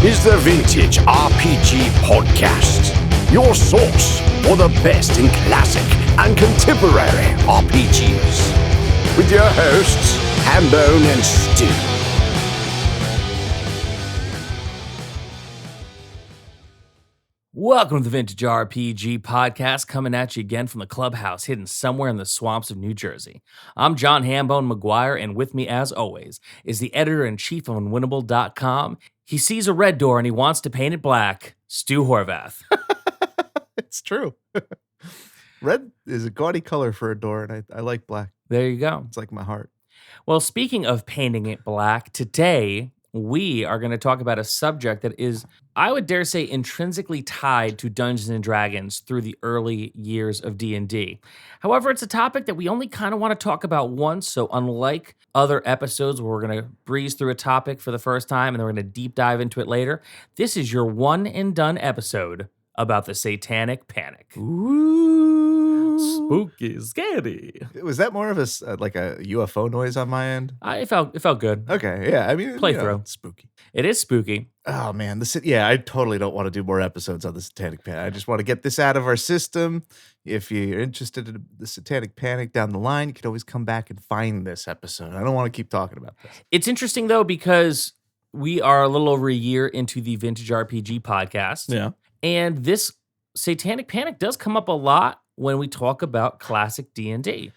is the Vintage RPG Podcast, your source for the best in classic and contemporary RPGs. With your hosts, Hambone and Stu. Welcome to the Vintage RPG Podcast, coming at you again from the clubhouse hidden somewhere in the swamps of New Jersey. I'm John Hambone McGuire, and with me, as always, is the editor-in-chief of Unwinnable.com. He sees a red door and he wants to paint it black, Stu Horvath. It's true. Red is a gaudy color for a door, and I like black. There you go. It's like my heart. Well, speaking of painting it black, today we are going to talk about a subject that is, I would dare say, intrinsically tied to Dungeons & Dragons through the early years of D&D. However, it's a topic that we only kind of want to talk about once, so unlike other episodes where we're going to breeze through a topic for the first time and then we're going to deep dive into it later, this is your one-and-done episode about the Satanic Panic. Ooh. Spooky, scary. Was that more of a like a UFO noise on my end? It felt good. Okay, yeah. I mean, Playthrough. Spooky. It is spooky. Oh man, I totally don't want to do more episodes on the Satanic Panic. I just want to get this out of our system. If you're interested in the Satanic Panic down the line, you can always come back and find this episode. I don't want to keep talking about this. It's interesting though because we are a little over a year into the Vintage RPG Podcast. Yeah. And this Satanic Panic does come up a lot when we talk about classic D&D.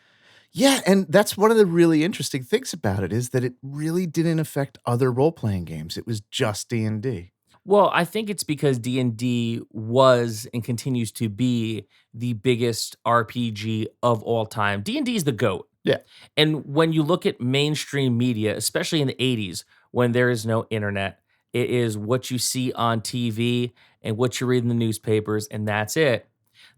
Yeah, and that's one of the really interesting things about it is that it really didn't affect other role-playing games. It was just D&D. Well, I think it's because D&D was and continues to be the biggest RPG of all time. D&D is the GOAT. Yeah. And when you look at mainstream media, especially in the 80s, when there is no internet, it is what you see on TV and what you read in the newspapers, and that's it.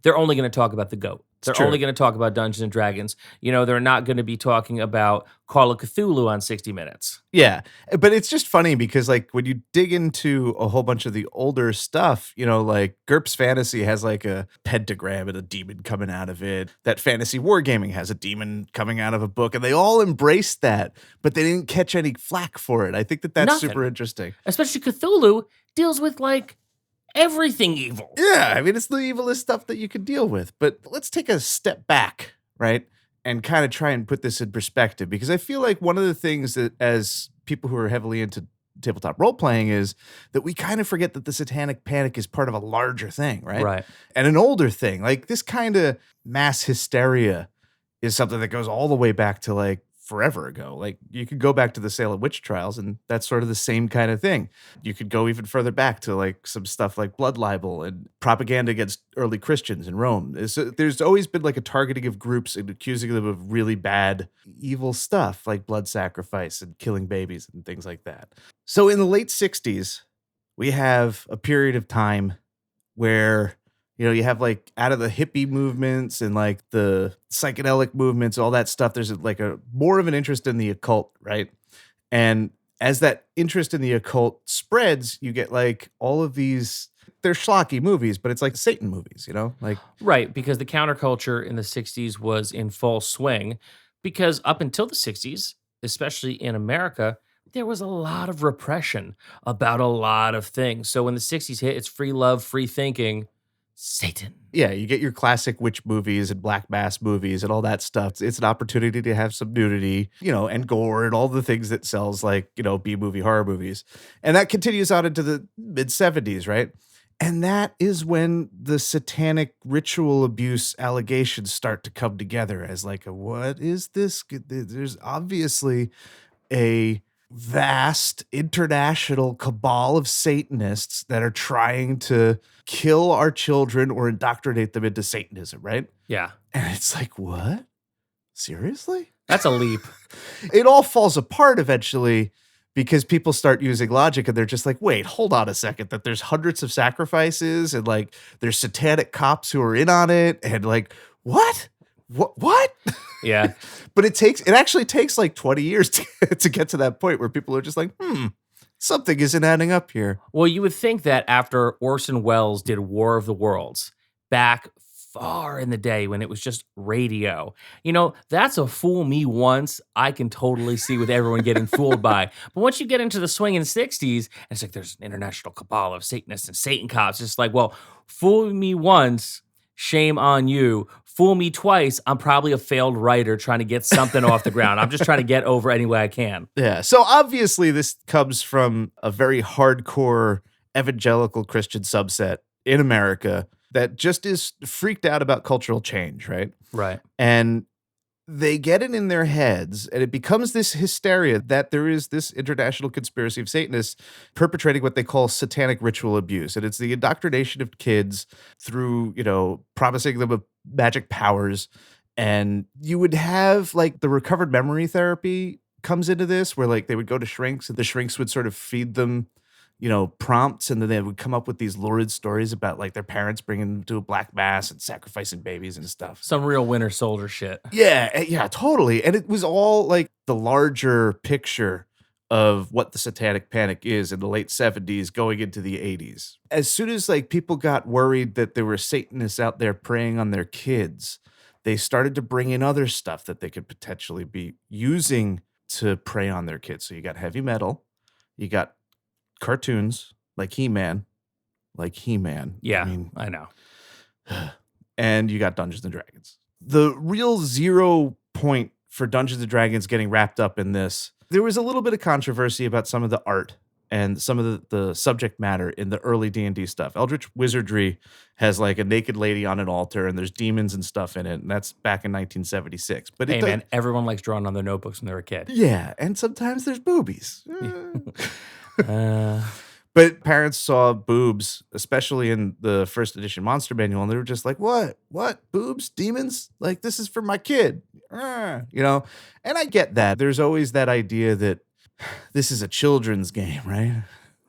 They're only going to talk about the GOAT. They're only going to talk about Dungeons and Dragons. You know, they're not going to be talking about Call of Cthulhu on 60 Minutes. Yeah, but it's just funny because, like, when you dig into a whole bunch of the older stuff, you know, like GURPS Fantasy has like a pentagram and a demon coming out of it. That Fantasy Wargaming has a demon coming out of a book, and they all embraced that, but they didn't catch any flack for it. I think that's super interesting. Especially Cthulhu deals with, like, everything evil. Yeah, I mean, it's the evilest stuff that you could deal with. But let's take a step back, right? And kind of try and put this in perspective, because I feel like one of the things that, as people who are heavily into tabletop role-playing, is that we kind of forget that the Satanic Panic is part of a larger thing, right? Right. And an older thing. Like, this kind of mass hysteria is something that goes all the way back to, like, forever ago. Like, you could go back to the Salem witch trials, and that's sort of the same kind of thing. You could go even further back to, like, some stuff like blood libel and propaganda against early Christians in Rome. There's always been, like, a targeting of groups and accusing them of really bad, evil stuff, like blood sacrifice and killing babies and things like that. So in the late 60s, we have a period of time where, you know, you have, like, out of the hippie movements and, like, the psychedelic movements, all that stuff, there's like a more of an interest in the occult, right? And as that interest in the occult spreads, you get, like, all of these, they're schlocky movies, but it's like Satan movies, you know? Like, Right, because the counterculture in the 60s was in full swing, because up until the 60s, especially in America, there was a lot of repression about a lot of things. So when the 60s hit, it's free love, free thinking, Satan. yeah, you get your classic witch movies and black mass movies and all that stuff. It's an opportunity to have some nudity, you know, and gore and all the things that sells, like, you know, B-movie horror movies. And that continues on into the mid-70s, right? And that is when the satanic ritual abuse allegations start to come together as, like, what is this? There's obviously a vast international cabal of Satanists that are trying to kill our children or indoctrinate them into Satanism, right? Yeah. And it's like, what? Seriously? That's a leap. It all falls apart eventually because people start using logic and they're just like, wait, hold on a second, that there's hundreds of sacrifices and, like, there's satanic cops who are in on it, and, like, what? What? Yeah. But it actually takes like 20 years to get to that point where people are just like, something isn't adding up here. Well, you would think that after Orson Welles did War of the Worlds back far in the day when it was just radio. That's a fool me once I can totally see with everyone getting fooled by. But once you get into the swinging 60s, and it's like there's an international cabal of Satanists and Satan cops. It's like, well, fool me once, shame on you. Fool me twice, I'm probably a failed writer trying to get something off the ground. I'm just trying to get over any way I can. Yeah. So obviously this comes from a very hardcore evangelical Christian subset in America that just is freaked out about cultural change, right? Right. And they get it in their heads, and it becomes this hysteria that there is this international conspiracy of Satanists perpetrating what they call satanic ritual abuse. And it's the indoctrination of kids through, promising them of magic powers. And you would have like the recovered memory therapy comes into this, where like they would go to shrinks and the shrinks would sort of feed them prompts, and then they would come up with these lurid stories about like their parents bringing them to a black mass and sacrificing babies and stuff. Some real Winter Soldier shit. Yeah, totally. And it was all like the larger picture of what the Satanic Panic is in the late 70s going into the 80s. As soon as like people got worried that there were Satanists out there preying on their kids, they started to bring in other stuff that they could potentially be using to prey on their kids. So you got heavy metal, you got cartoons like He-Man. Yeah, I know. And you got Dungeons and Dragons. The real zero point for Dungeons and Dragons getting wrapped up in this, there was a little bit of controversy about some of the art and some of the subject matter in the early D&D stuff. Eldritch Wizardry has like a naked lady on an altar and there's demons and stuff in it, and that's back in 1976. But hey, man, everyone likes drawing on their notebooks when they're a kid. Yeah, and sometimes there's boobies. But parents saw boobs, especially in the first edition Monster Manual, and they were just like, what? Boobs? Demons? Like, this is for my kid. And I get that. There's always that idea that this is a children's game, right?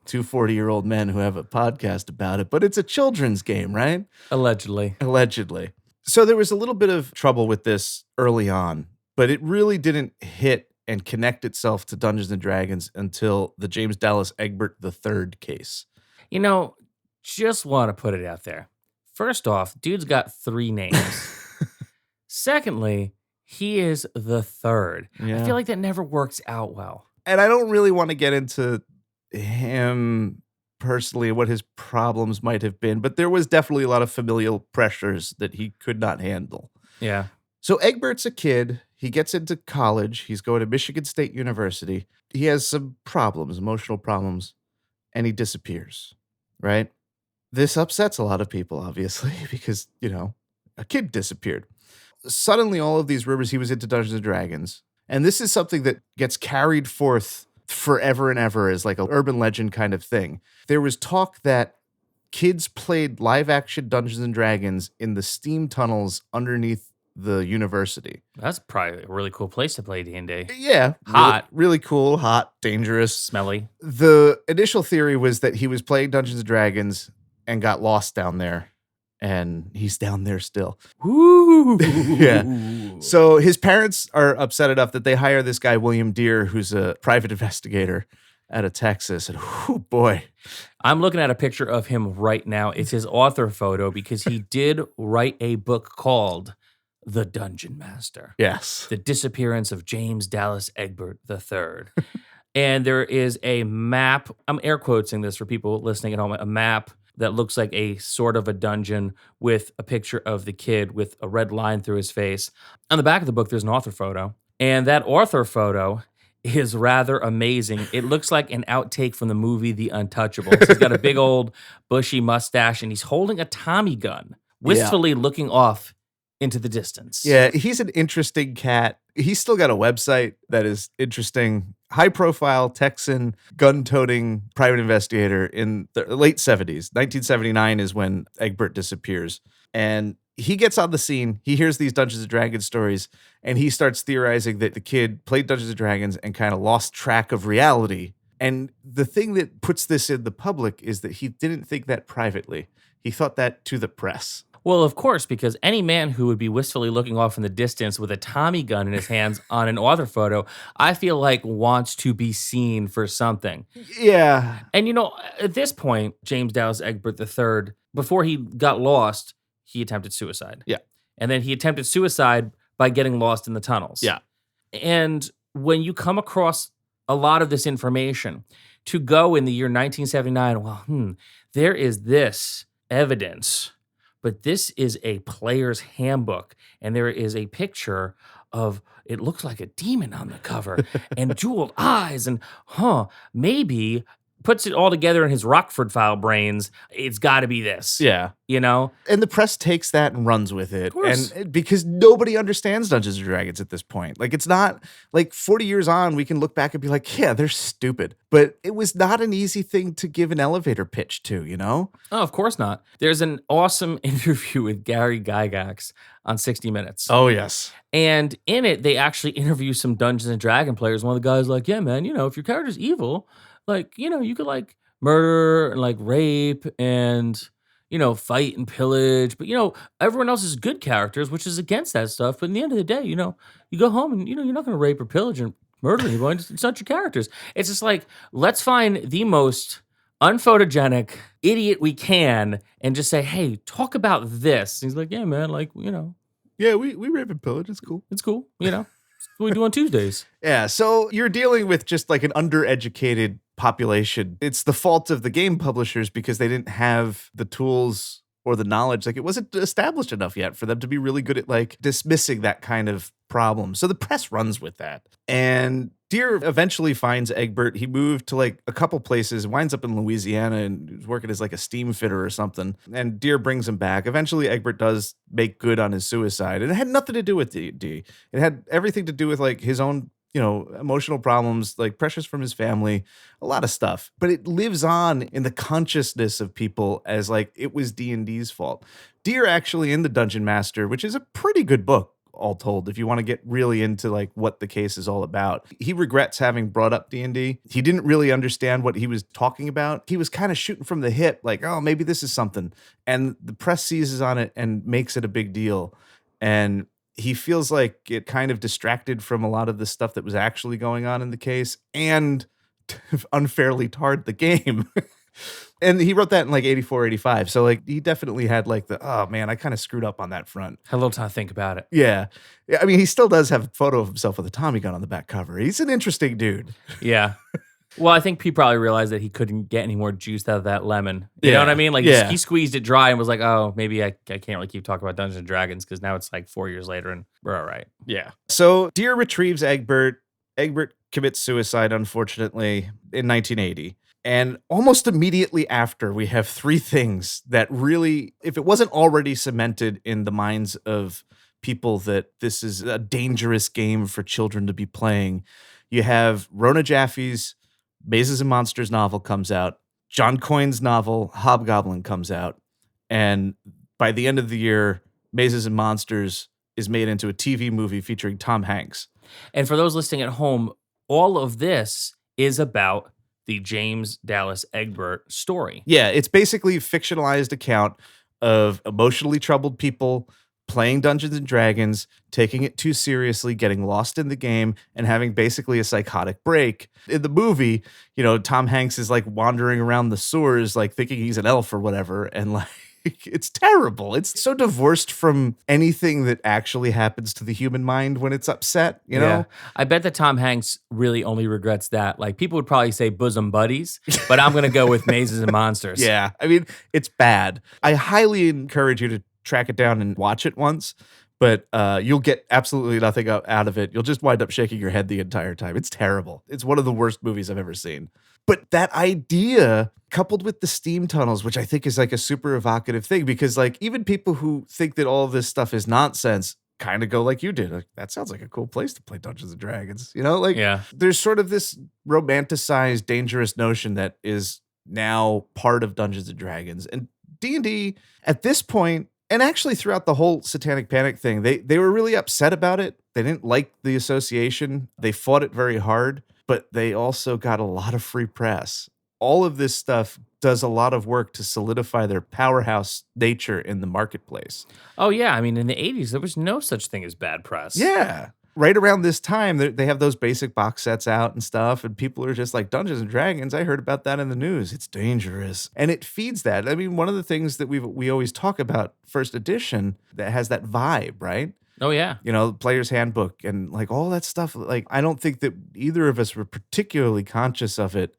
Two 40-year-old men who have a podcast about it, but it's a children's game, right? Allegedly. So there was a little bit of trouble with this early on, but it really didn't hit and connect itself to Dungeons & Dragons until the James Dallas Egbert III case. Just want to put it out there. First off, dude's got 3 names. Secondly, he is the third. Yeah. I feel like that never works out well. And I don't really want to get into him personally, what his problems might have been, but there was definitely a lot of familial pressures that he could not handle. Yeah. So Egbert's a kid. He gets into college. He's going to Michigan State University. He has some problems, emotional problems, and he disappears, right? This upsets a lot of people, obviously, because, a kid disappeared. Suddenly, all of these rumors, he was into Dungeons & Dragons. And this is something that gets carried forth forever and ever as like an urban legend kind of thing. There was talk that kids played live-action Dungeons & Dragons in the steam tunnels underneath the university. That's probably a really cool place to play D&D. Yeah. Hot. Really cool, hot, dangerous. Smelly. The initial theory was that he was playing Dungeons & Dragons and got lost down there. And he's down there still. Ooh. Yeah. So his parents are upset enough that they hire this guy, William Deere, who's a private investigator out of Texas. And oh boy. I'm looking at a picture of him right now. It's his author photo because he did write a book called The Dungeon Master. Yes. The Disappearance of James Dallas Egbert III. And there is a map. I'm air quoting this for people listening at home. A map that looks like a sort of a dungeon with a picture of the kid with a red line through his face. On the back of the book, there's an author photo. And that author photo is rather amazing. It looks like an outtake from the movie The Untouchables. He's got a big old bushy mustache and he's holding a Tommy gun, wistfully looking off into the distance. Yeah, he's an interesting cat. He's still got a website that is interesting. High-profile Texan gun-toting private investigator in the late 70s. 1979 is when Egbert disappears. And he gets on the scene. He hears these Dungeons & Dragons stories, and he starts theorizing that the kid played Dungeons & Dragons and kind of lost track of reality. And the thing that puts this in the public is that he didn't think that privately. He thought that to the press. Well, of course, because any man who would be wistfully looking off in the distance with a Tommy gun in his hands on an author photo, I feel like wants to be seen for something. Yeah. And at this point, James Dallas Egbert III, before he got lost, he attempted suicide. Yeah. And then he attempted suicide by getting lost in the tunnels. Yeah. And when you come across a lot of this information, to go in the year 1979, well, there is this evidence, but this is a player's handbook, and there is a picture of, it looks like a demon on the cover, and jeweled eyes, and maybe puts it all together in his Rockford file brains. It's got to be this. Yeah. You know? And the press takes that and runs with it. Of course. And because nobody understands Dungeons and Dragons at this point. Like, it's not like 40 years on, we can look back and be like, yeah, they're stupid. But it was not an easy thing to give an elevator pitch to, you know? Oh, of course not. There's an awesome interview with Gary Gygax on 60 Minutes. Oh, yes. And in it, they actually interview some Dungeons and Dragon players. One of the guys like, yeah, man, if your character's evil, like, you could like murder and like rape and, fight and pillage. But, everyone else is good characters, which is against that stuff. But in the end of the day, you go home and, you're not going to rape or pillage and murder anyone. It's not your characters. It's just like, let's find the most unphotogenic idiot we can and just say, hey, talk about this. And he's like, yeah, man, like, Yeah, we rape and pillage. It's cool. it's cool. It's what we do on Tuesdays. Yeah, so you're dealing with just like an undereducated population. It's the fault of the game publishers because they didn't have the tools or the knowledge. Like, it wasn't established enough yet for them to be really good at like dismissing that kind of problem. So the press runs with that. And Deere eventually finds Egbert. He moved to like a couple places, winds up in Louisiana and was working as like a steam fitter or something. And Deere brings him back. Eventually, Egbert does make good on his suicide. And it had nothing to do with D&D. It had everything to do with like his own, emotional problems, like pressures from his family, a lot of stuff. But it lives on in the consciousness of people as like it was D&D's fault. Deere actually in the Dungeon Master, which is a pretty good book, all told, if you want to get really into like what the case is all about. He regrets having brought up D&D. He didn't really understand what he was talking about. He was kind of shooting from the hip, like, oh, maybe this is something. And the press seizes on it and makes it a big deal. And he feels like it kind of distracted from a lot of the stuff that was actually going on in the case and unfairly tarred the game. And he wrote that in like 84, 85. So like he definitely had like oh man, I kind of screwed up on that front. Had a little time to think about it. Yeah. I mean, he still does have a photo of himself with a Tommy gun on the back cover. He's an interesting dude. Yeah. Well, I think he probably realized that he couldn't get any more juice out of that lemon. You know what I mean? Like he squeezed it dry and was like, oh, maybe I can't really keep talking about Dungeons and Dragons because now it's like 4 years later and we're all right. Yeah. So Deere retrieves Egbert. Egbert commits suicide, unfortunately, in 1980. And almost immediately after, we have three things that really, if it wasn't already cemented in the minds of people that this is a dangerous game for children to be playing, you have Rona Jaffe's Mazes and Monsters novel comes out. John Coyne's novel Hobgoblin comes out. And by the end of the year, Mazes and Monsters is made into a TV movie featuring Tom Hanks. And for those listening at home, all of this is about the James Dallas Egbert story. Yeah, it's basically a fictionalized account of emotionally troubled people playing Dungeons and Dragons, taking it too seriously, getting lost in the game, and having basically a psychotic break. In the movie, Tom Hanks is like wandering around the sewers, like thinking he's an elf or whatever, and like it's terrible. It's so divorced from anything that actually happens to the human mind when it's upset, you know? Yeah. I bet that Tom Hanks really only regrets that. Like, people would probably say bosom buddies, but I'm going to go with Mazes and Monsters. Yeah. I mean, it's bad. I highly encourage you to track it down and watch it once, but you'll get absolutely nothing out of it. You'll just wind up shaking your head the entire time. It's terrible. It's one of the worst movies I've ever seen. But that idea, coupled with the steam tunnels, which I think is like a super evocative thing, because like even people who think that all of this stuff is nonsense kind of go like you did. Like, that sounds like a cool place to play Dungeons and Dragons. There's sort of this romanticized, dangerous notion that is now part of Dungeons and Dragons. And D&D at this point, and actually throughout the whole Satanic Panic thing, they were really upset about it. They didn't like the association. They fought it very hard, but they also got a lot of free press. All of this stuff does a lot of work to solidify their powerhouse nature in the marketplace. Oh, yeah. I mean, in the 80s, there was no such thing as bad press. Yeah. right around this time, they have those basic box sets out and stuff, and people are just like, Dungeons and Dragons, I heard about that in the news. It's dangerous. And it feeds that. I mean, one of the things that we always talk about first edition that has that vibe, right? Oh, yeah. You know, player's handbook and like all that stuff. Like, I don't think that either of us were particularly conscious of it.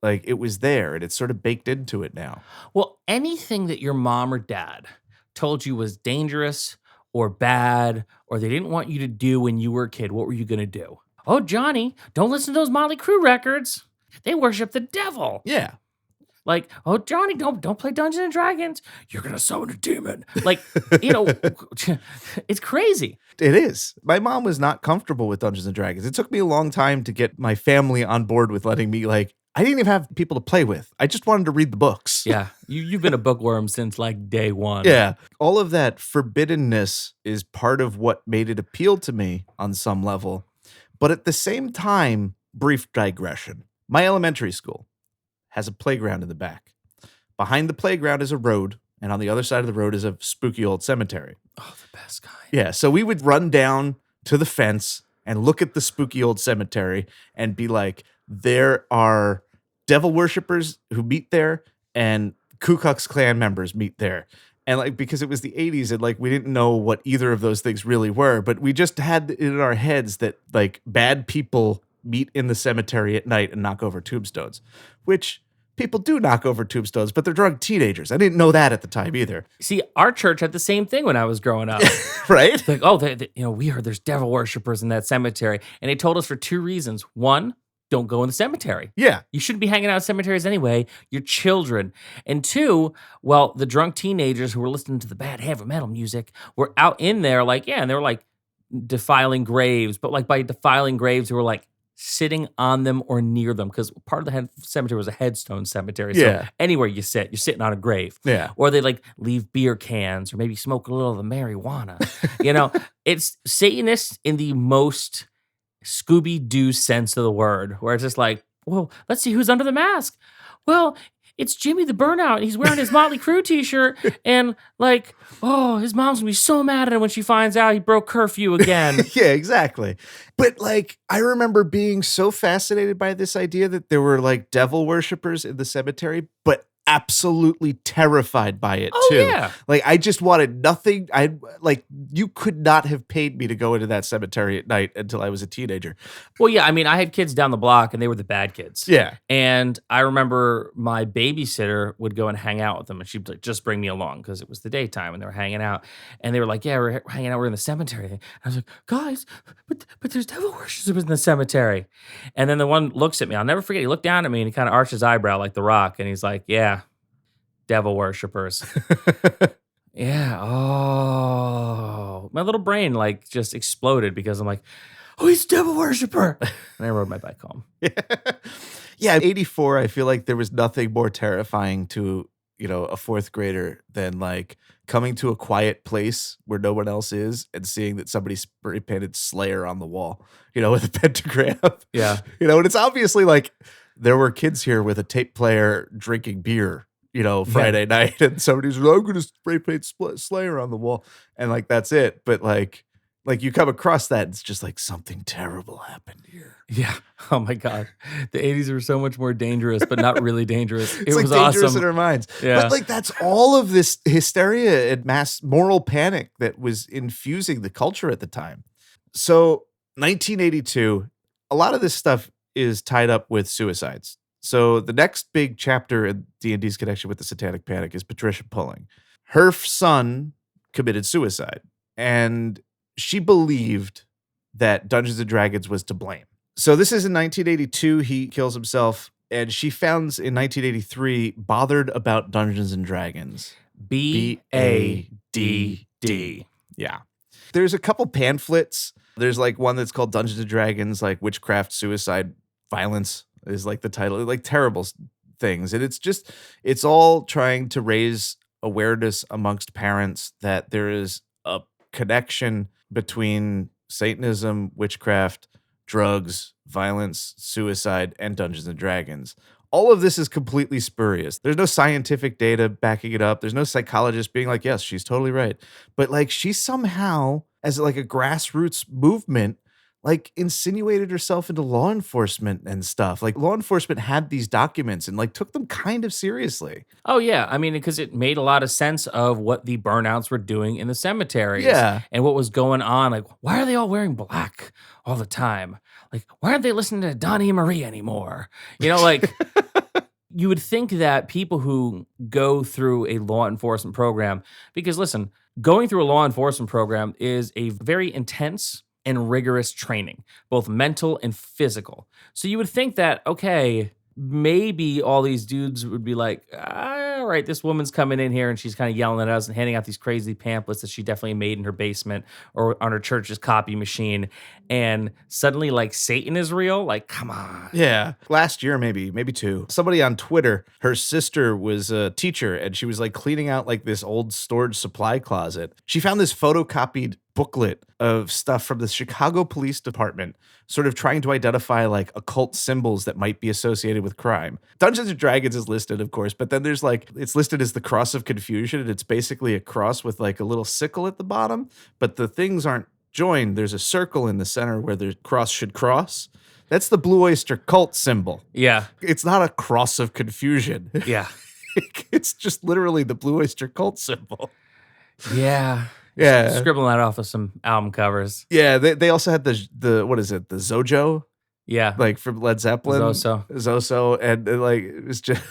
Like, it was there and it's sort of baked into it now. Well, anything that your mom or dad told you was dangerous or bad or they didn't want you to do when you were a kid, what were you going to do? Oh, Johnny, don't listen to those Motley Crue records. They worship the devil. Yeah. Like, oh, Johnny, don't play Dungeons and Dragons. You're going to summon a demon. Like, you know, it's crazy. It is. My mom was not comfortable with Dungeons and Dragons. It took me a long time to get my family on board with letting me, like, I didn't even have people to play with. I just wanted to read the books. Yeah. You've been a bookworm since like day one. Yeah. All of that forbiddenness is part of what made it appeal to me on some level. But at the same time, brief digression. My elementary school has a playground in the back. Behind the playground is a road, and on the other side of the road is a spooky old cemetery. Oh, the best kind. Yeah, so we would run down to the fence and look at the spooky old cemetery and be like, there are devil worshippers who meet there and Ku Klux Klan members meet there. And like, because it was the 80s and like, we didn't know what either of those things really were, but we just had it in our heads that like bad people meet in the cemetery at night and knock over tombstones, which people do knock over tombstones, but they're drunk teenagers. I didn't know that at the time either. See, our church had the same thing when I was growing up. Right? Like, oh, we heard there's devil worshipers in that cemetery. And they told us for two reasons. One, don't go in the cemetery. Yeah. You shouldn't be hanging out in cemeteries anyway. You're children. And two, well, the drunk teenagers who were listening to the bad heavy metal music were out in there like, yeah, and they were like defiling graves. But like by defiling graves, they were like sitting on them or near them because part of the cemetery was a headstone cemetery. So Yeah. anywhere you sit, you're sitting on a grave. Yeah. Or they like leave beer cans or maybe smoke a little of the marijuana. You know, it's Satanists in the most Scooby-Doo sense of the word, where it's just like, well, let's see who's under the mask. Well, it's Jimmy the Burnout. He's wearing his Motley Crue t-shirt and like, oh, his mom's gonna be so mad at him when she finds out he broke curfew again. Yeah, exactly. But like, I remember being so fascinated by this idea that there were like devil worshippers in the cemetery, but absolutely terrified by it too. Yeah. Like, I just wanted nothing. You could not have paid me to go into that cemetery at night until I was a teenager. Well, yeah, I mean, I had kids down the block and they were the bad kids. Yeah. And I remember my babysitter would go and hang out with them and she'd like, just bring me along because it was the daytime and they were hanging out. And they were like, yeah, we're hanging out. We're in the cemetery. And I was like, guys, but there's devil worshippers in the cemetery. And then the one looks at me. I'll never forget. He looked down at me and he kind of arched his eyebrow like The Rock. And he's like, yeah, devil worshippers. Yeah. Oh, my little brain like just exploded because I'm like, oh, he's a devil worshiper. And I rode my bike home. Yeah, 84, I feel like there was nothing more terrifying to, a fourth grader than like coming to a quiet place where no one else is and seeing that somebody spray painted Slayer on the wall, with a pentagram. Yeah. And it's obviously like there were kids here with a tape player drinking beer, Friday night, and somebody's like, I'm going to spray paint Slayer on the wall. And like, that's it. But like you come across that, it's just like something terrible happened here. Yeah. Oh my God. The 80s were so much more dangerous, but not really dangerous. It It's was like dangerous awesome. in our minds. Yeah. But like, that's all of this hysteria and mass moral panic that was infusing the culture at the time. So 1982, a lot of this stuff is tied up with suicides. So the next big chapter in D&D's connection with the Satanic Panic is Patricia Pulling. Her son committed suicide, and she believed that Dungeons & Dragons was to blame. So this is in 1982. He kills himself, and she founds in 1983 Bothered About Dungeons & Dragons. BADD. Yeah. There's a couple pamphlets. There's like one that's called Dungeons & Dragons, like Witchcraft, Suicide, Violence is like the title, like terrible things. And it's all trying to raise awareness amongst parents that there is a connection between Satanism, witchcraft, drugs, violence, suicide, and Dungeons & Dragons. All of this is completely spurious. There's no scientific data backing it up. There's no psychologist being like, yes, she's totally right. But like, she somehow, as like a grassroots movement, like insinuated herself into law enforcement and stuff. Like law enforcement had these documents and like took them kind of seriously. Oh yeah, I mean, because it made a lot of sense of what the burnouts were doing in the cemeteries, Yeah. and what was going on. Like, why are they all wearing black all the time? Like, why aren't they listening to Donnie and Marie anymore? Like you would think that people who go through a law enforcement program, because listen, going through a law enforcement program is a very intense and rigorous training, both mental and physical. So you would think that, okay, maybe all these dudes would be like, all right, this woman's coming in here and she's kind of yelling at us and handing out these crazy pamphlets that she definitely made in her basement or on her church's copy machine. And suddenly, like, Satan is real. Like, come on. Yeah. Last year, maybe two. Somebody on Twitter, her sister was a teacher and she was like cleaning out like this old storage supply closet. She found this photocopied booklet of stuff from the Chicago Police Department, sort of trying to identify like occult symbols that might be associated with crime. Dungeons and Dragons is listed, of course, but then there's like, it's listed as the Cross of Confusion, and it's basically a cross with like a little sickle at the bottom, but the things aren't joined. There's a circle in the center where the cross should cross. That's the Blue Oyster Cult symbol. Yeah. It's not a Cross of Confusion. Yeah. It's just literally the Blue Oyster Cult symbol. Yeah. Yeah. Scribbling that off of some album covers. Yeah, they also had the what is it? The Zojo? Yeah. Like from Led Zeppelin. Zoso. And like it was just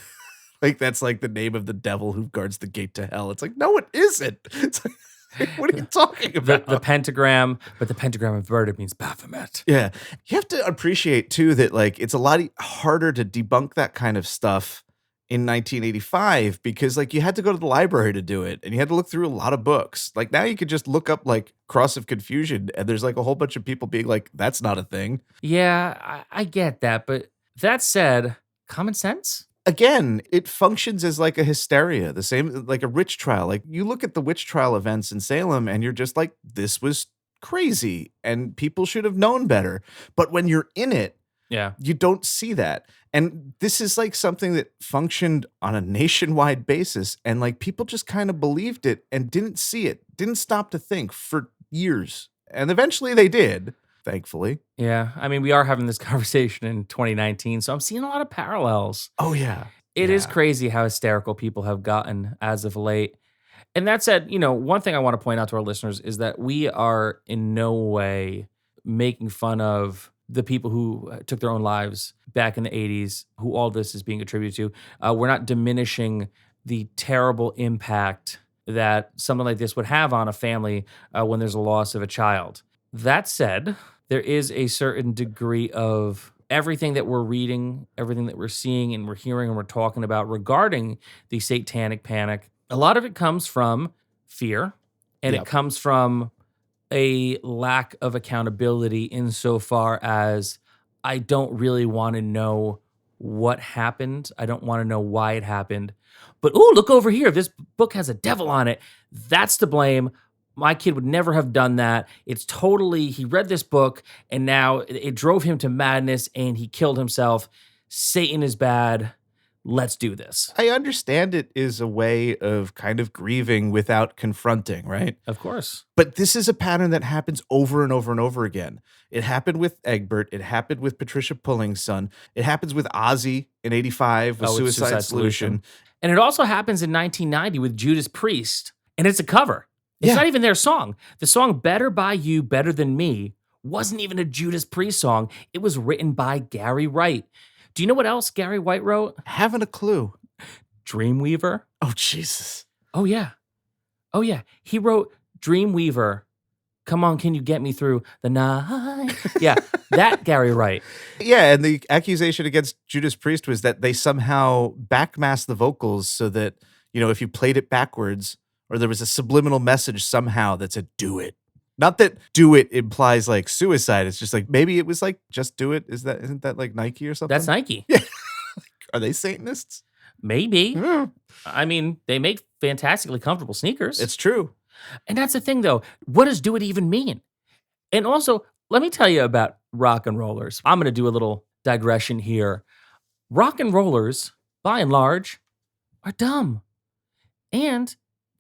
like that's like the name of the devil who guards the gate to hell. It's like, no, it isn't. It's like, what are you talking about? The pentagram, but the pentagram inverted means Baphomet. Yeah. You have to appreciate too that like it's a lot harder to debunk that kind of stuff in 1985 because like you had to go to the library to do it and you had to look through a lot of books. Like now you could just look up like Cross of Confusion and there's like a whole bunch of people being like, that's not a thing. Yeah, I get that. But that said, common sense? Again, it functions as like a hysteria, the same like a witch trial. Like you look at the witch trial events in Salem and you're just like, this was crazy and people should have known better. But when you're in it, yeah, you don't see that. And this is like something that functioned on a nationwide basis. And like people just kind of believed it and didn't see it, didn't stop to think for years. And eventually they did, thankfully. Yeah. I mean, we are having this conversation in 2019, so I'm seeing a lot of parallels. Oh, yeah. It is crazy how hysterical people have gotten as of late. And that said, one thing I want to point out to our listeners is that we are in no way making fun of the people who took their own lives back in the 80s, who all this is being attributed to. We're not diminishing the terrible impact that something like this would have on a family when there's a loss of a child. That said, there is a certain degree of everything that we're reading, everything that we're seeing and we're hearing and we're talking about regarding the Satanic Panic. A lot of it comes from fear, and it comes from a lack of accountability insofar as I don't really want to know what happened. I don't want to know why it happened. But, look over here. This book has a devil on it. That's to blame. My kid would never have done that. It's totally, he read this book and now it drove him to madness and he killed himself. Satan is bad. Let's do this. I understand it is a way of kind of grieving without confronting, right? Of course. But this is a pattern that happens over and over and over again. It happened with Egbert. It happened with Patricia Pulling's son. It happens with Ozzy in 85 with Suicide Solution. And it also happens in 1990 with Judas Priest. And it's a cover. It's not even their song. The song Better By You, Better Than Me wasn't even a Judas Priest song. It was written by Gary Wright. Do you know what else Gary Wright wrote? Haven't a clue. Dreamweaver. Oh, Jesus. Oh, yeah. He wrote Dreamweaver. Come on, can you get me through the night? Yeah, that Gary Wright. Yeah, and the accusation against Judas Priest was that they somehow backmasked the vocals so that, if you played it backwards or there was a subliminal message somehow that said, do it. Not that do it implies like suicide. It's just like, maybe it was like, just do it. Isn't that like Nike or something? That's Nike. Yeah. Are they Satanists? Maybe. Yeah. I mean, they make fantastically comfortable sneakers. It's true. And that's the thing, though. What does do it even mean? And also, let me tell you about rock and rollers. I'm going to do a little digression here. Rock and rollers, by and large, are dumb. And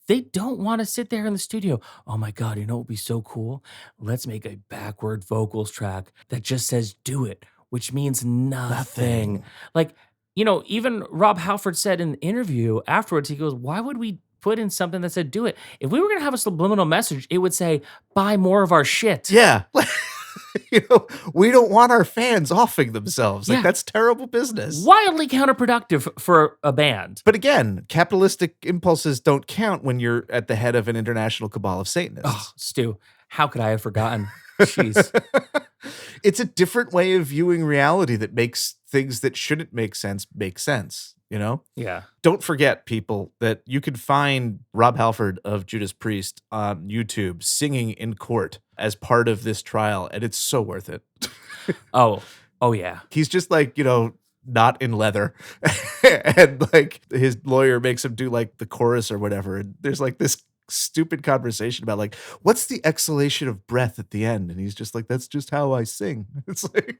They don't want to sit there in the studio. Oh my God, you know what would be so cool? Let's make a backward vocals track that just says do it, which means nothing. Like, even Rob Halford said in the interview afterwards, he goes, why would we put in something that said do it? If we were going to have a subliminal message, it would say, buy more of our shit. Yeah. We don't want our fans offing themselves. Like, Yeah. that's terrible business. Wildly counterproductive for a band. But again, capitalistic impulses don't count when you're at the head of an international cabal of Satanists. Oh, Stu, how could I have forgotten? Jeez. It's a different way of viewing reality that makes things that shouldn't make sense, Yeah. Don't forget, people, that you can find Rob Halford of Judas Priest on YouTube singing in court as part of this trial, and it's so worth it. Oh yeah. He's just like, not in leather. And like his lawyer makes him do like the chorus or whatever. And there's like this stupid conversation about like, what's the exhalation of breath at the end? And he's just like, that's just how I sing. It's like,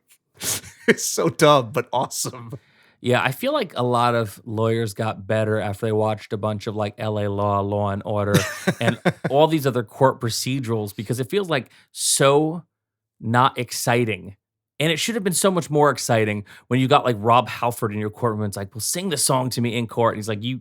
it's so dumb, but awesome. Yeah, I feel like a lot of lawyers got better after they watched a bunch of like LA Law and Order, and all these other court procedurals, because it feels like so not exciting. And it should have been so much more exciting when you got like Rob Halford in your courtroom and it's like, well, sing the song to me in court. And he's like, you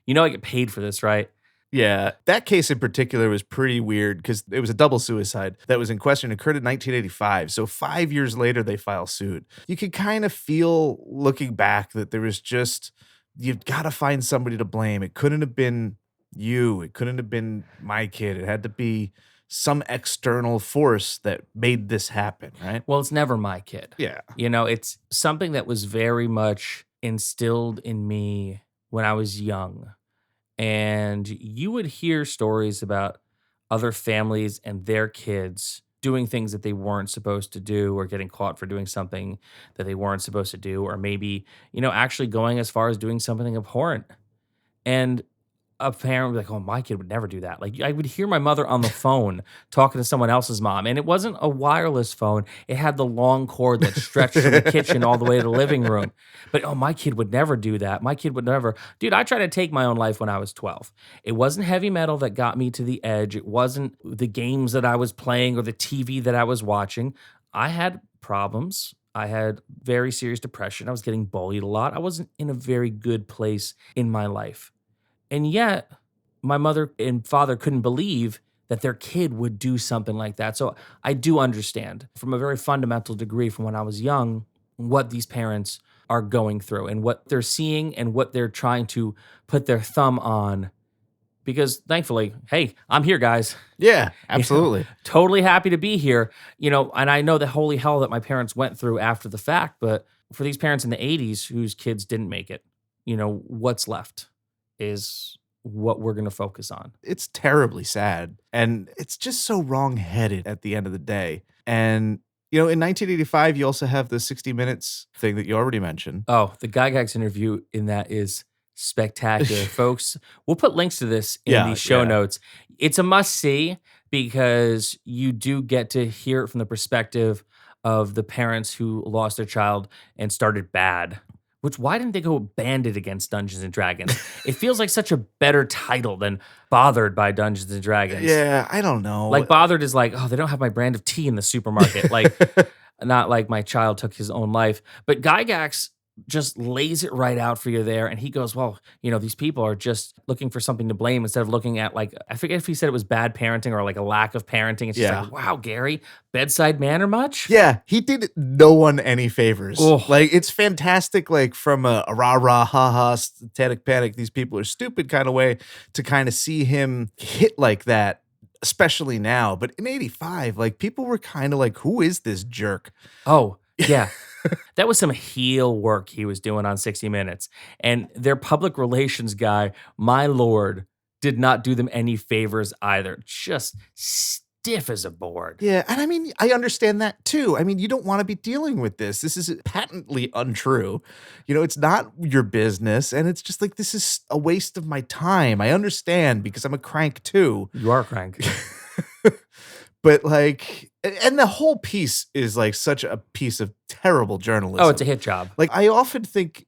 know I get paid for this, right? Yeah, that case in particular was pretty weird because it was a double suicide that was in question. It occurred in 1985. So 5 years later, they file suit. You could kind of feel looking back that there was just, you've got to find somebody to blame. It couldn't have been you. It couldn't have been my kid. It had to be some external force that made this happen, right? Well, it's never my kid. Yeah. It's something that was very much instilled in me when I was young. And you would hear stories about other families and their kids doing things that they weren't supposed to do, or getting caught for doing something that they weren't supposed to do, or maybe, actually going as far as doing something abhorrent. And a parent would be like, oh, my kid would never do that. Like, I would hear my mother on the phone talking to someone else's mom, and it wasn't a wireless phone. It had the long cord that stretched from the kitchen all the way to the living room. But, oh, my kid would never do that. My kid would never. Dude, I tried to take my own life when I was 12. It wasn't heavy metal that got me to the edge. It wasn't the games that I was playing or the TV that I was watching. I had problems. I had very serious depression. I was getting bullied a lot. I wasn't in a very good place in my life. And yet, my mother and father couldn't believe that their kid would do something like that. So I do understand, from a very fundamental degree from when I was young, what these parents are going through and what they're seeing and what they're trying to put their thumb on. Because thankfully, hey, I'm here, guys. Yeah, absolutely. Totally happy to be here. And I know the holy hell that my parents went through after the fact. But for these parents in the 80s whose kids didn't make it, what's left is what we're going to focus on. It's terribly sad. And it's just so wrong-headed at the end of the day. And, in 1985, you also have the 60 Minutes thing that you already mentioned. Oh, the Gygax interview in that is spectacular. Folks, we'll put links to this in the show notes. It's a must-see because you do get to hear it from the perspective of the parents who lost their child and started bad. Why didn't they go Bandit against Dungeons and Dragons? It feels like such a better title than Bothered by Dungeons and Dragons. Yeah, I don't know. Like, Bothered is like, oh, they don't have my brand of tea in the supermarket. Like, not like my child took his own life. But Gygax just lays it right out for you there. And he goes, well, these people are just looking for something to blame instead of looking at, like, I forget if he said it was bad parenting or like a lack of parenting. It's just like, wow, Gary, bedside manner much? Yeah, he did no one any favors. Oh. Like, it's fantastic, like, from a rah-rah, ha-ha, Satanic Panic, these people are stupid kind of way to kind of see him hit like that, especially now. But in 85, like, people were kind of like, who is this jerk? Oh, yeah. That was some heel work he was doing on 60 Minutes. And their public relations guy, my lord, did not do them any favors either. Just stiff as a board. Yeah, and I mean, I understand that too. I mean, you don't want to be dealing with this. This is patently untrue. It's not your business. And it's just like, this is a waste of my time. I understand because I'm a crank too. You are a crank. But like, and the whole piece is like such a piece of terrible journalism. Oh, it's a hit job. Like, I often think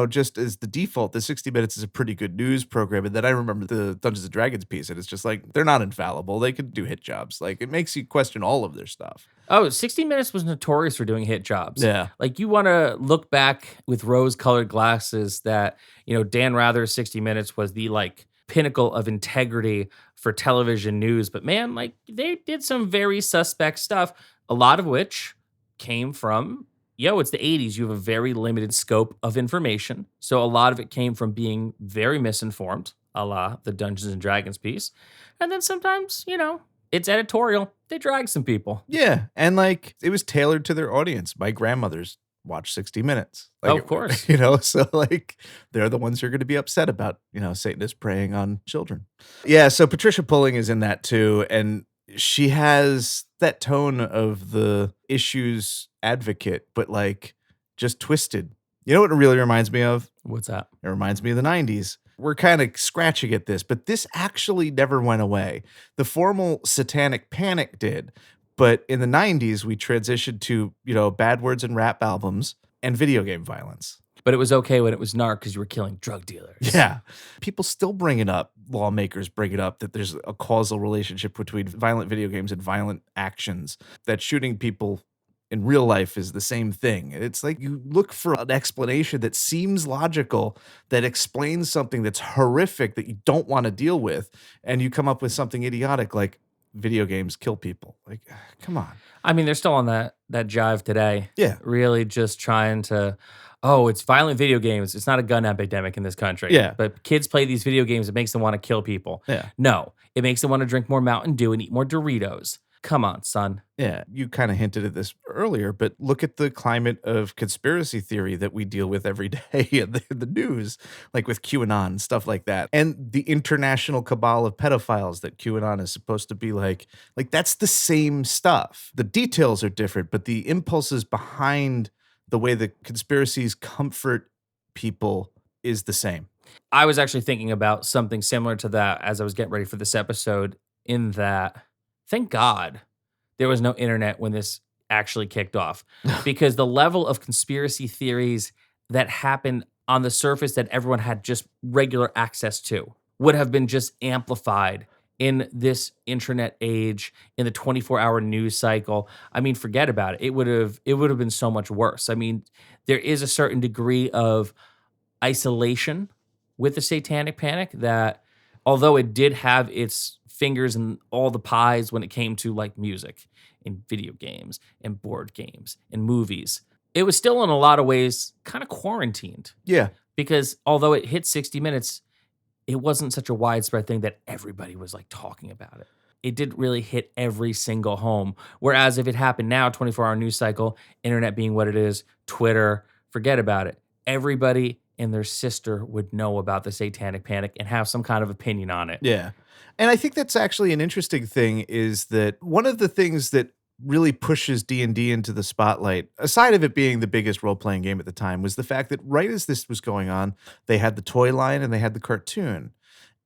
just as the default, the 60 Minutes is a pretty good news program. And then I remember the Dungeons and Dragons piece, and it's just like, they're not infallible. They could do hit jobs. Like, it makes you question all of their stuff. Oh, 60 Minutes was notorious for doing hit jobs. Yeah. Like, you want to look back with rose-colored glasses that, Dan Rather's 60 Minutes was the, pinnacle of integrity for television news. But, man, they did some very suspect stuff, a lot of which came from, it's the 80s. You have a very limited scope of information. So a lot of it came from being very misinformed, a la the Dungeons and Dragons piece. And then sometimes, it's editorial. They drag some people. Yeah. And it was tailored to their audience. My grandmothers watch 60 Minutes. Of course. So they're the ones who are going to be upset about, Satanists preying on children. Yeah. So Patricia Pulling is in that too. And she has that tone of the issues advocate, but just twisted. You know what it really reminds me of? What's that? It reminds me of the 90s. We're kind of scratching at this, but this actually never went away. The formal Satanic Panic did, but in the 90s, we transitioned to, bad words and rap albums and video game violence. But it was okay when it was narc because you were killing drug dealers. Yeah. People still bring it up. Lawmakers bring it up that there's a causal relationship between violent video games and violent actions, that shooting people in real life is the same thing. It's like you look for an explanation that seems logical, that explains something that's horrific that you don't want to deal with, and you come up with something idiotic like video games kill people. Come on. I mean, they're still on that jive today. Yeah. Really just trying to, it's violent video games. It's not a gun epidemic in this country. Yeah. But kids play these video games. It makes them want to kill people. Yeah. No, it makes them want to drink more Mountain Dew and eat more Doritos. Come on, son. Yeah, you kind of hinted at this earlier, but look at the climate of conspiracy theory that we deal with every day in the news, like with QAnon and stuff like that. And the international cabal of pedophiles that QAnon is supposed to be like that's the same stuff. The details are different, but the impulses behind the way the conspiracies comfort people is the same. I was actually thinking about something similar to that as I was getting ready for this episode, in that, thank God there was no internet when this actually kicked off, because the level of conspiracy theories that happened on the surface that everyone had just regular access to would have been just amplified in this internet age, in the 24-hour news cycle. I mean, forget about it. It would have been so much worse. I mean, there is a certain degree of isolation with the Satanic Panic that, although it did have its fingers in all the pies when it came to music and video games and board games and movies, it was still in a lot of ways kind of quarantined. Yeah. Because although it hit 60 Minutes, it wasn't such a widespread thing that everybody was talking about it. It didn't really hit every single home. Whereas if it happened now, 24-hour news cycle, internet being what it is, Twitter, forget about it. Everybody and their sister would know about the Satanic Panic and have some kind of opinion on it. Yeah. And I think that's actually an interesting thing, is that one of the things that really pushes D&D into the spotlight, aside of it being the biggest role-playing game at the time, was the fact that right as this was going on, they had the toy line and they had the cartoon.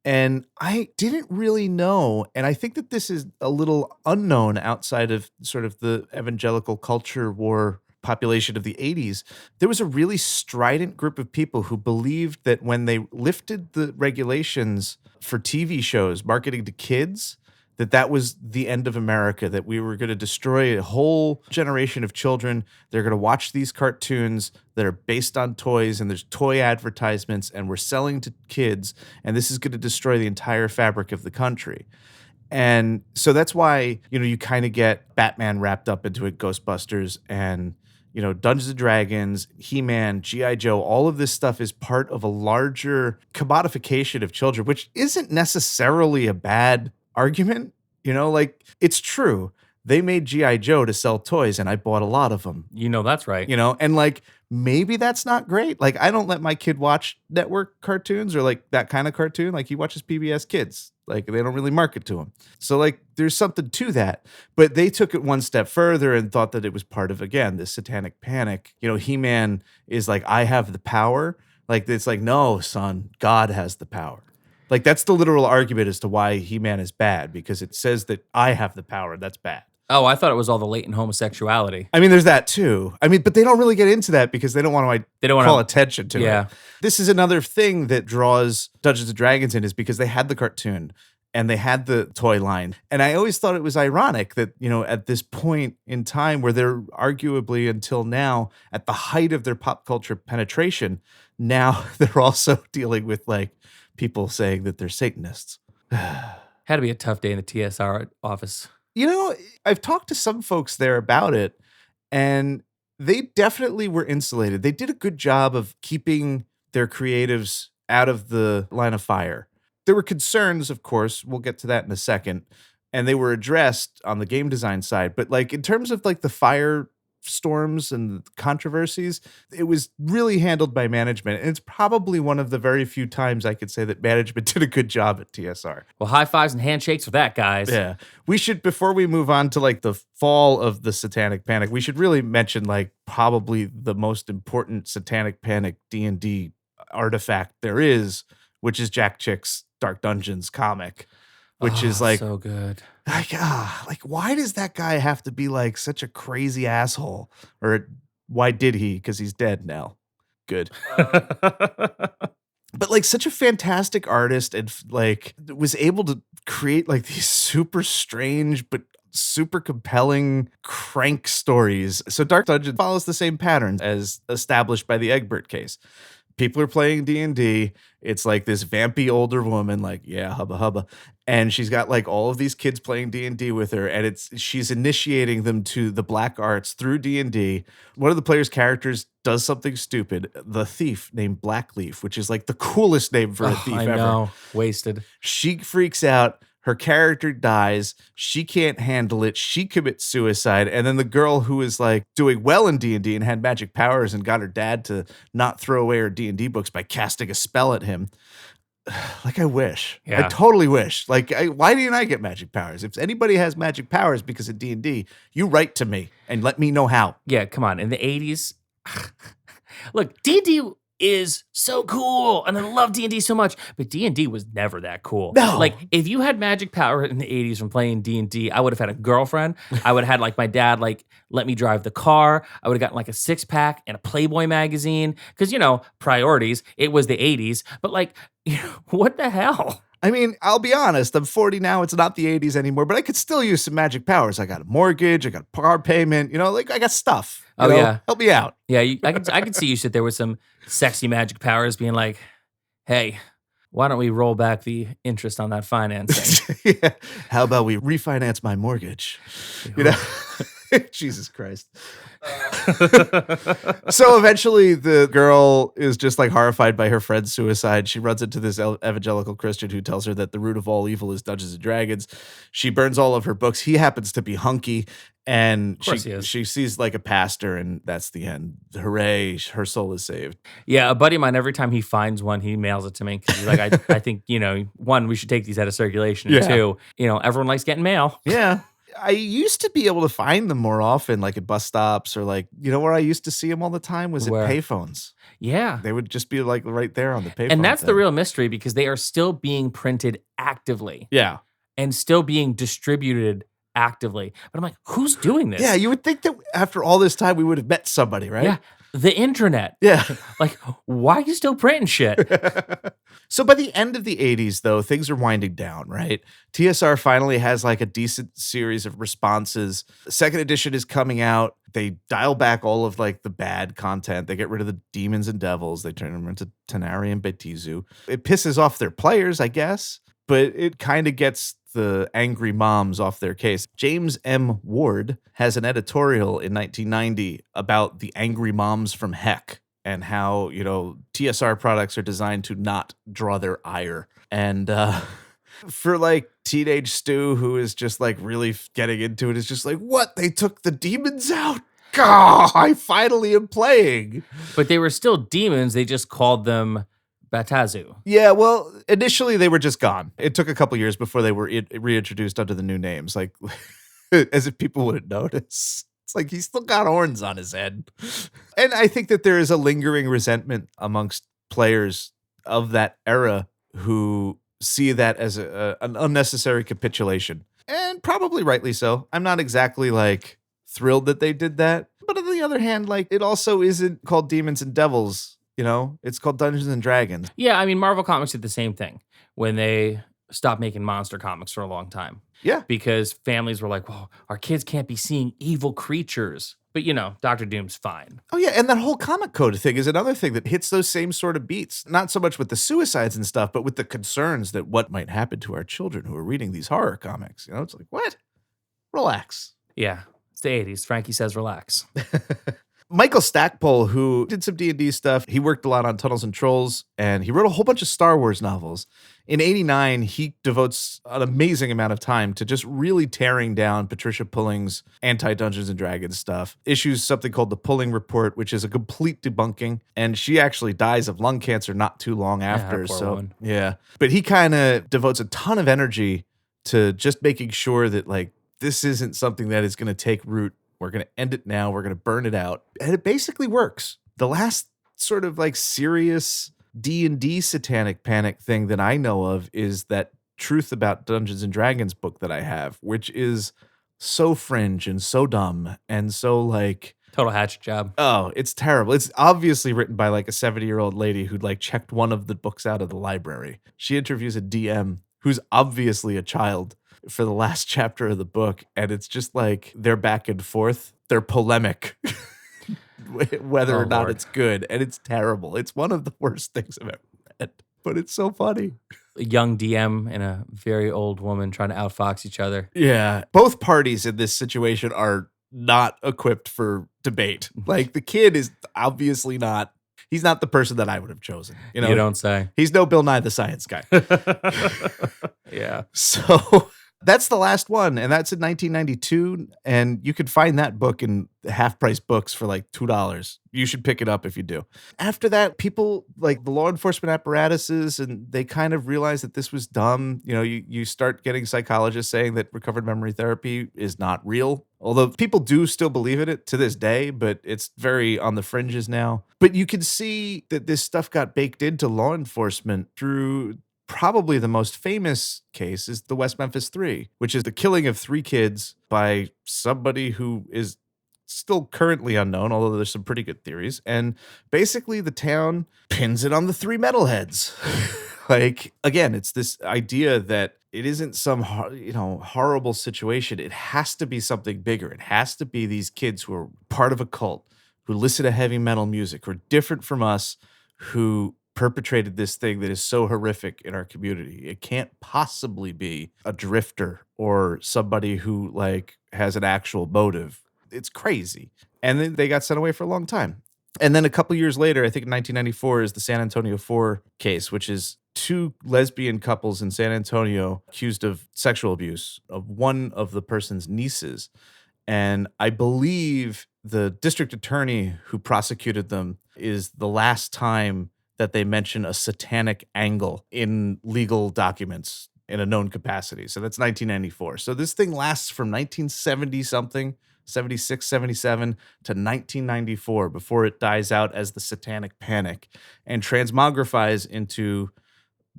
And I didn't really know, and I think that this is a little unknown outside of sort of the evangelical culture war population of the 80s, there was a really strident group of people who believed that when they lifted the regulations for TV shows marketing to kids, that was the end of America, that we were going to destroy a whole generation of children. They're going to watch these cartoons that are based on toys, and there's toy advertisements, and we're selling to kids, and this is going to destroy the entire fabric of the country. And so that's why, you kind of get Batman wrapped up into it, Ghostbusters, and Dungeons and Dragons, He-Man, G.I. Joe, all of this stuff is part of a larger commodification of children, which isn't necessarily a bad argument. It's true. They made G.I. Joe to sell toys, and I bought a lot of them. That's right. And maybe that's not great. I don't let my kid watch network cartoons or that kind of cartoon. He watches PBS Kids. They don't really market to him. So there's something to that. But they took it one step further and thought that it was part of, again, this Satanic Panic. He-Man is I have the power. It's no, son, God has the power. That's the literal argument as to why He-Man is bad, because it says that I have the power. That's bad. Oh, I thought it was all the latent homosexuality. I mean, there's that too. I mean, but they don't really get into that because they don't want to call attention to it. This is another thing that draws Dungeons & Dragons in, is because they had the cartoon and they had the toy line. And I always thought it was ironic that, at this point in time where they're arguably until now at the height of their pop culture penetration, now they're also dealing with like people saying that they're Satanists. Had to be a tough day in the TSR office. I've talked to some folks there about it, and they definitely were insulated. They did a good job of keeping their creatives out of the line of fire. There were concerns, of course, we'll get to that in a second, and they were addressed on the game design side. But like in terms of like the firestorms and controversies, it was really handled by management. And it's probably one of the very few times I could say that management did a good job at TSR. Well, high fives and handshakes for that, guys. Yeah. We should, before we move on to like the fall of the Satanic Panic, we should really mention like probably the most important Satanic Panic D&D artifact there is, which is Jack Chick's Dark Dungeons comic, which is like so good. Like why does that guy have to be like such a crazy asshole? Or why did he? Because he's dead now. Good. But like such a fantastic artist, and like was able to create like these super strange but super compelling crank stories. So Dark Dungeon follows the same pattern as established by the Egbert case. People are playing D&D. It's like this vampy older woman, like, yeah, hubba hubba. And she's got like all of these kids playing D&D with her, and she's initiating them to the black arts through D&D. One of the players' characters does something stupid. The thief named Blackleaf, which is like the coolest name for a thief ever. I know. Wasted. She freaks out. Her character dies. She can't handle it. She commits suicide. And then the girl who is like doing well in D&D and had magic powers and got her dad to not throw away her D&D books by casting a spell at him. Like I wish. Yeah. I totally wish. Like why didn't I get magic powers? If anybody has magic powers because of D&D, you write to me and let me know how. Yeah, come on. In the 80s, look, D&D is so cool, and I love D&D so much, but D&D was never that cool. No. Like, if you had magic power in the 80s from playing D&D, I would have had a girlfriend. I would have had, like, my dad, like, let me drive the car. I would have gotten, like, a six-pack and a Playboy magazine, because, priorities. It was the 80s, but, like, what the hell? I mean, I'll be honest, I'm 40 now. It's not the 80s anymore, but I could still use some magic powers. I got a mortgage. I got a car payment. Like I got stuff. Yeah. Help me out. Yeah, I could see you sit there with some sexy magic powers being like, hey, why don't we roll back the interest on that financing? Yeah. How about we refinance my mortgage? Jesus Christ. So eventually the girl is just like horrified by her friend's suicide. She runs into this evangelical Christian who tells her that the root of all evil is Dungeons and Dragons. She burns all of her books. He happens to be hunky, and she sees like a pastor, and that's the end. Hooray, her soul is saved. Yeah, a buddy of mine, every time he finds one, he mails it to me because he's like, I think, one, we should take these out of circulation. And two, everyone likes getting mail. Yeah. I used to be able to find them more often, like at bus stops, or like, where I used to see them all the time was at payphones. Yeah. They would just be like right there on the payphone. And that's the real mystery, because they are still being printed actively. Yeah. And still being distributed actively. But I'm like, who's doing this? Yeah, you would think that after all this time we would have met somebody, right? Yeah. The internet. Yeah. Like, why are you still printing shit? So by the end of the 80s, though, things are winding down, right? TSR finally has like a decent series of responses. The second edition is coming out. They dial back all of like the bad content. They get rid of the demons and devils. They turn them into Tanari and Betizu. It pisses off their players, I guess, but it kind of gets the angry moms off their case. James M. Ward has an editorial in 1990 about the angry moms from heck and how, TSR products are designed to not draw their ire. And for like teenage Stu, who is just like really getting into it, is just like, what? They took the demons out? God, I finally am playing. But they were still demons. They just called them Batazu. Yeah, well, initially they were just gone. It took a couple years before they were reintroduced under the new names, like as if people wouldn't notice. It's like he's still got horns on his head. And I think that there is a lingering resentment amongst players of that era who see that as an unnecessary capitulation. And probably rightly so. I'm not exactly like thrilled that they did that. But on the other hand, like it also isn't called Demons and Devils, you know? It's called Dungeons and Dragons. Yeah, I mean, Marvel Comics did the same thing when they stopped making monster comics for a long time. Yeah. Because families were like, well, our kids can't be seeing evil creatures. But, you know, Dr. Doom's fine. Oh, yeah. And that whole comic code thing is another thing that hits those same sort of beats. Not so much with the suicides and stuff, but with the concerns that what might happen to our children who are reading these horror comics. You know, it's like, what? Relax. Yeah, it's the 80s. Frankie says relax. Michael Stackpole, who did some D&D stuff, he worked a lot on Tunnels and Trolls, and he wrote a whole bunch of Star Wars novels. In 89, he devotes an amazing amount of time to just really tearing down Patricia Pulling's anti-Dungeons & Dragons stuff. Issues something called the Pulling Report, which is a complete debunking, and she actually dies of lung cancer not too long after. poor woman. Yeah. But he kind of devotes a ton of energy to just making sure that, like, this isn't something that is going to take root. We're going to end it now. We're going to burn it out. And it basically works. The last sort of like serious D&D Satanic Panic thing that I know of is that Truth About Dungeons and Dragons book that I have, which is so fringe and so dumb and so like... Total hatchet job. Oh, it's terrible. It's obviously written by like a 70-year-old lady who'd like checked one of the books out of the library. She interviews a DM who's obviously a child for the last chapter of the book, and it's just like they're back and forth. They're polemic whether or not it's good, and it's terrible. It's one of the worst things I've ever read, but it's so funny. A young DM and a very old woman trying to outfox each other. Yeah. Both parties in this situation are not equipped for debate. Like the kid is obviously not. He's not the person that I would have chosen. You know, You don't say. He's no Bill Nye the Science Guy. Yeah. So that's the last one, and that's in 1992, and you could find that book in half-price books for like $2. You should pick it up if you do. After that, people like the law enforcement apparatuses, and they kind of realized that this was dumb. You know, you start getting psychologists saying that recovered memory therapy is not real, although people do still believe in it to this day, but it's very on the fringes now. But you can see that this stuff got baked into law enforcement through... Probably the most famous case is the West Memphis 3, which is the killing of 3 kids by somebody who is still currently unknown, although there's some pretty good theories. And basically the town pins it on the 3 metalheads. Like, again, it's this idea that it isn't some, horrible situation. It has to be something bigger. It has to be these kids who are part of a cult, who listen to heavy metal music, who are different from us, who perpetrated this thing that is so horrific in our community. It can't possibly be a drifter or somebody who like has an actual motive. It's crazy. And then they got sent away for a long time. And then a couple years later, I think in 1994 is the San Antonio 4 case, which is 2 lesbian couples in San Antonio accused of sexual abuse of one of the person's nieces. And I believe the district attorney who prosecuted them is the last time that they mention a satanic angle in legal documents in a known capacity. So that's 1994. So this thing lasts from 1970 something, 76, 77 to 1994 before it dies out as the Satanic Panic and transmogrifies into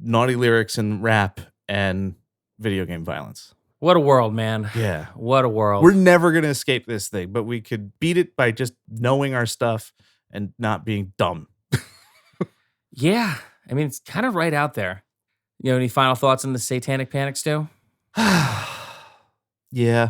naughty lyrics and rap and video game violence. What a world, man. Yeah. What a world. We're never going to escape this thing, but we could beat it by just knowing our stuff and not being dumb. Yeah. I mean, it's kind of right out there. You know, any final thoughts on the Satanic Panic, Stu? Yeah.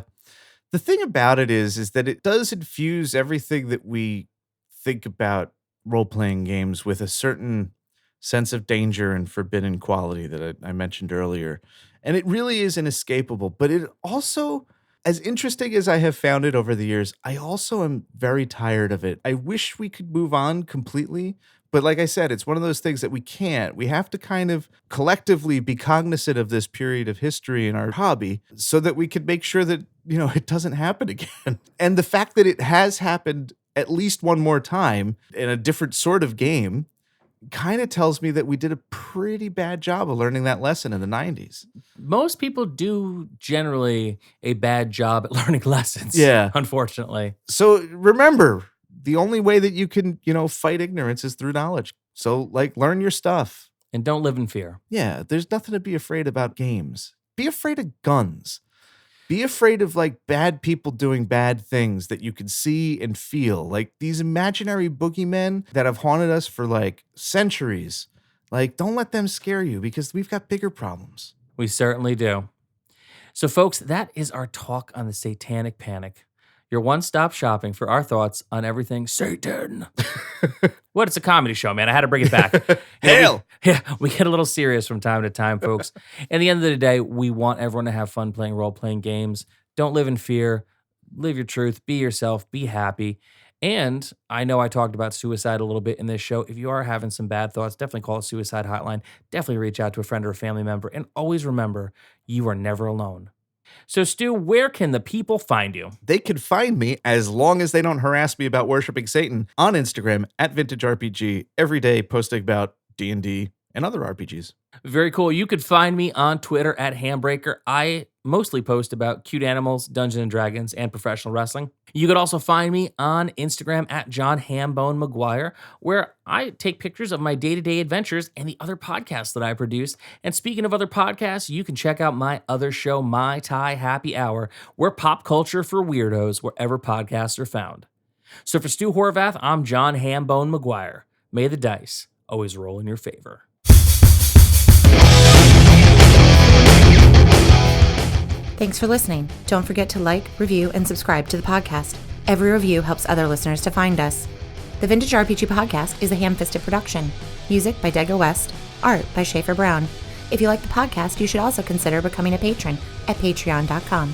The thing about it is that it does infuse everything that we think about role-playing games with a certain sense of danger and forbidden quality that I mentioned earlier. And it really is inescapable, but it also, as interesting as I have found it over the years, I also am very tired of it. I wish we could move on completely, but like I said, it's one of those things that we can't. We have to kind of collectively be cognizant of this period of history in our hobby so that we can make sure that, it doesn't happen again. And the fact that it has happened at least one more time in a different sort of game kind of tells me that we did a pretty bad job of learning that lesson in the 90s. Most people do generally a bad job at learning lessons. Yeah. Unfortunately. So remember, the only way that you can, fight ignorance is through knowledge. So learn your stuff. And don't live in fear. Yeah. There's nothing to be afraid about games. Be afraid of guns. Be afraid of like bad people doing bad things that you can see and feel. Like these imaginary boogeymen that have haunted us for like centuries. Like, don't let them scare you because we've got bigger problems. We certainly do. So, folks, that is our talk on the Satanic Panic. Your one-stop shopping for our thoughts on everything Satan. What? It's a comedy show, man. I had to bring it back. Hail! We get a little serious from time to time, folks. At the end of the day, we want everyone to have fun playing role-playing games. Don't live in fear. Live your truth. Be yourself. Be happy. And I know I talked about suicide a little bit in this show. If you are having some bad thoughts, definitely call a suicide hotline. Definitely reach out to a friend or a family member. And always remember, you are never alone. So, Stu, where can the people find you? They can find me, as long as they don't harass me about worshiping Satan, on Instagram at VintageRPG, every day posting about D&D and other RPGs. Very cool. You could find me on Twitter at Handbreaker. I mostly post about cute animals, Dungeons and Dragons, and professional wrestling. You could also find me on Instagram at John Hambone McGuire, where I take pictures of my day-to-day adventures and the other podcasts that I produce. And speaking of other podcasts, you can check out my other show, My Thai Happy Hour, where pop culture for weirdos wherever podcasts are found. So for Stu Horvath, I'm John Hambone McGuire. May the dice always roll in your favor. Thanks for listening. Don't forget to like, review, and subscribe to the podcast. Every review helps other listeners to find us. The Vintage RPG Podcast is a ham-fisted production. Music by Dega West. Art by Schaefer Brown. If you like the podcast, you should also consider becoming a patron at patreon.com.